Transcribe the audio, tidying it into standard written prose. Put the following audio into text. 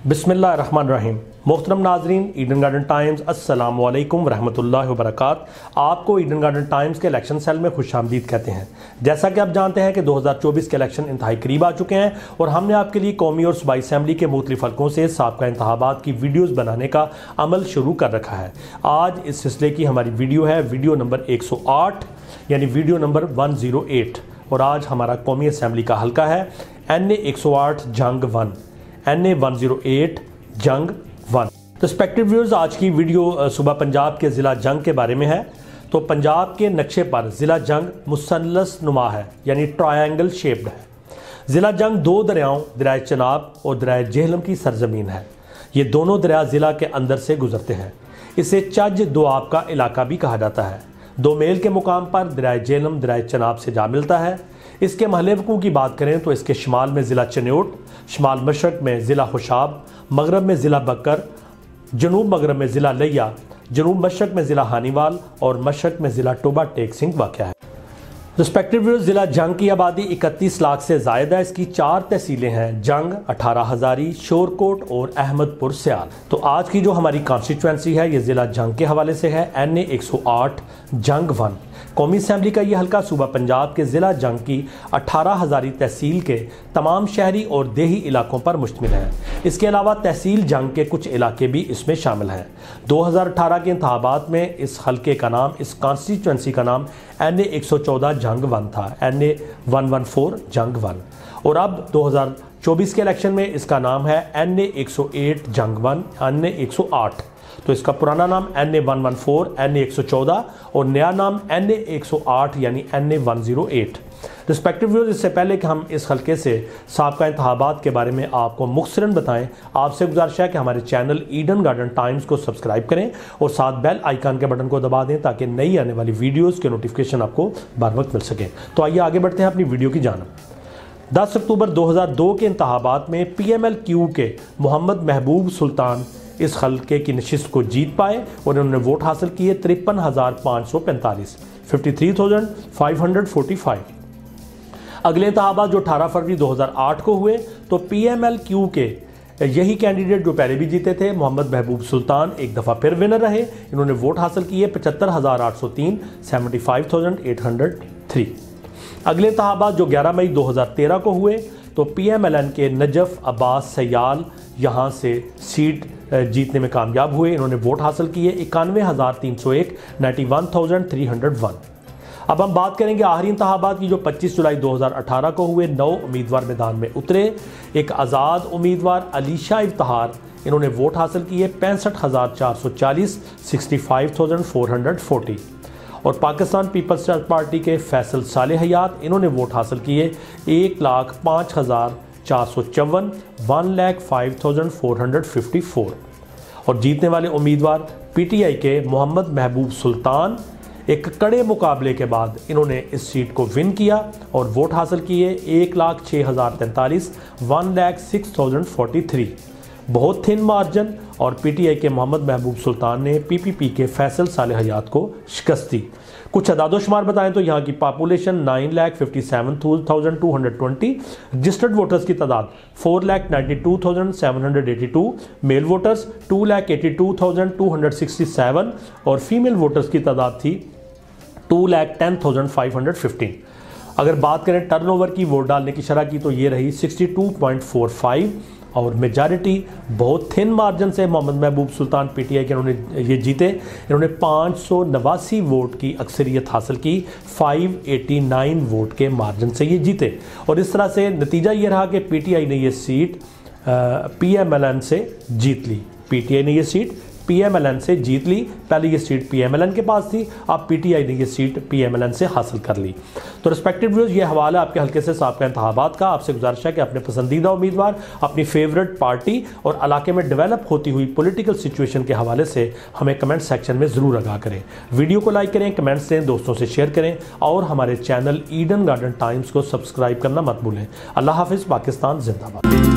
बिस्मिल्लाहिर्रहमानिर्रहीम। मोहतरम नाजरीन, ईडन गार्डन टाइम्स अस्सलामु अलैकुम रहमतुल्लाहि व बरकातहू। आपको ईडन गार्डन टाइम्स के इलेक्शन सेल में खुशामदीद कहते हैं। जैसा कि आप जानते हैं कि 2024 के इलेक्शन इंतहाई करीब आ चुके हैं और हमने आपके लिए कौमी और सूबाई असम्बली के मुख्तलिफ हल्कों से साबका इंतखाबात की वीडियोज़ बनाने का अमल शुरू कर रखा है। आज इस सिलसिले की हमारी वीडियो है वीडियो नंबर 108 यानी वीडियो नंबर 108। और आज हमारा कौमी असम्बली का हल्का है NA 108 जंग 1, NA 108 जंग 1। रिस्पेक्टिव व्यूअर्स, आज की वीडियो सुबह पंजाब के ज़िला जंग के बारे में है। तो पंजाब के नक्शे पर ज़िला जंग मुसल्लस नुमा है यानी ट्रायंगल शेप्ड है। ज़िला जंग दो दरियाओं दरियाए चनाब और दरियाए जेहलम की सरजमीन है। ये दोनों दरिया ज़िला के अंदर से गुजरते हैं। इसे चज दोआब का इलाका भी कहा जाता है। दो मेल के मुकाम पर दरियाए जेहलम दरियाए चनाब से जा मिलता है। इसके महले वक़ू की बात करें तो इसके शुमाल में ज़िला चन्योट, शुमाल मशरक़ में ज़िला खुशाब, मगरब में ज़िला बकर, जनूब मगरब में ज़िला लिया, जनूब मशरक़ में ज़िला हानीवाल और मशरक़ में ज़िला टोबा टेक सिंह वाक़या है। रिस्पेक्टिव ज़िला जंग की आबादी 31 लाख से ज़ायद है। इसकी 4 तहसीलें हैं, जंग, 18 हज़ारी, शोरकोट और अहमदपुर स्याल। तो आज की जो हमारी कॉन्स्टिट्यूंसी है ये ज़िला जंग के हवाले से है NA 108 जंग 1। कौमी असम्बली का ये हल्का सूबा पंजाब के ज़िला जंग की 18 हज़ारी तहसील के तमाम शहरी और देही इलाकों पर मुश्तमिल है। इसके अलावा तहसील जंग के कुछ इलाके भी इसमें शामिल हैं। 2018 के इंतखाबात में इस हल्के का नाम, इस कॉन्स्टिट्यूंसी का नाम NA 114 जंग 1 था, NA 114 जंग 1। और अब 2024 के इलेक्शन में इसका नाम है NA 108 जंग 1, NA 108। तो इसका पुराना नाम NA 114, NA 114 और नया नाम NA 108 यानी NA 108। रिस्पेक्टिव व्यूअर्स, इससे पहले कि हम इस हल्के से साबका इंतखाबात के बारे में आपको मुख्तसरन बताएं, आपसे गुजारिश है कि हमारे चैनल ईडन गार्डन टाइम्स को सब्सक्राइब करें और साथ बेल आइकन के बटन को दबा दें ताकि नई आने वाली वीडियोज़ के नोटिफिकेशन आपको बर वक्त मिल सके। तो आइए आगे बढ़ते हैं अपनी वीडियो की जानब। 10 अक्टूबर 2002 के इंतखाबात में PMLQ के मोहम्मद महबूब सुल्तान इस हल्के की नशिस्त को जीत पाए और उन्होंने वोट हासिल किए 53,545, 53,545। अगले इंतखाबात जो 18 फरवरी 2008 को हुए तो PMLQ के यही कैंडिडेट जो पहले भी जीते थे, मोहम्मद महबूब सुल्तान, एक दफ़ा फिर विनर रहे। इन्होंने वोट हासिल किए 75,803, 75,803। अगले इंतखाबात जो 11 मई 2013 को हुए तो PMLN के नजफ अब्बास सयाल यहाँ से सीट जीतने में कामयाब हुए। इन्होंने वोट हासिल किए 91,301, 91,301। अब हम बात करेंगे आखिरी इंतखाबात की जो 25 जुलाई 2018 को हुए। 9 उम्मीदवार मैदान में उतरे। एक आज़ाद उम्मीदवार अलीशा इफ्तिखार, इन्होंने वोट हासिल किए 65,440, 65,440। और पाकिस्तान पीपल्स पार्टी के फैसल सालेह हयात, इन्होंने वोट हासिल किए 1,05,454, 1,05,454। और जीतने वाले उम्मीदवार PTI के मोहम्मद महबूब सुल्तान, एक कड़े मुकाबले के बाद इन्होंने इस सीट को विन किया और वोट हासिल किए 1,06,043, 1,06,043। बहुत थिन मार्जिन। और PTI के मोहम्मद महबूब सुल्तान ने PPP के फैसल सालेह हयात को शिकस्त दी। कुछ अदादोशुमार बताएं तो यहाँ की पॉपुलेशन 9,57,220, रजिस्टर्ड वोटर्स की तादाद 4,92,782, मेल वोटर्स 2,82,267 और फीमेल वोटर्स की तादाद थी 2,10,515। अगर बात करें टर्नओवर की, वोट डालने की शरह की, तो ये रही 62.45 और मेजॉरिटी बहुत थिन मार्जिन से मोहम्मद महबूब सुल्तान PTI के इन्होंने ये जीते। इन्होंने 589 वोट की अक्सरियत हासिल की, 589 वोट के मार्जिन से ये जीते। और इस तरह से नतीजा ये रहा कि PTI ने ये सीट PMLN से जीत ली। PTI ने ये सीट PMLN से जीत ली। पहले ये सीट PMLN के पास थी, अब PTI ने ये सीट PMLN से हासिल कर ली। तो रिस्पेक्टिव व्यूअर्स, ये हवाला आपके हल्के से साबका इंतखाबात का। आपसे गुजारिश है कि अपने पसंदीदा उम्मीदवार, अपनी फेवरेट पार्टी और इलाके में डेवलप होती हुई पॉलिटिकल सिचुएशन के हवाले से हमें कमेंट सेक्शन में ज़रूर आगाह करें। वीडियो को लाइक करें, कमेंट्स दें, दोस्तों से शेयर करें और हमारे चैनल ईडन गार्डन टाइम्स को सब्सक्राइब करना मत भूलें। अल्लाह हाफिज़। पाकिस्तान जिंदाबाद।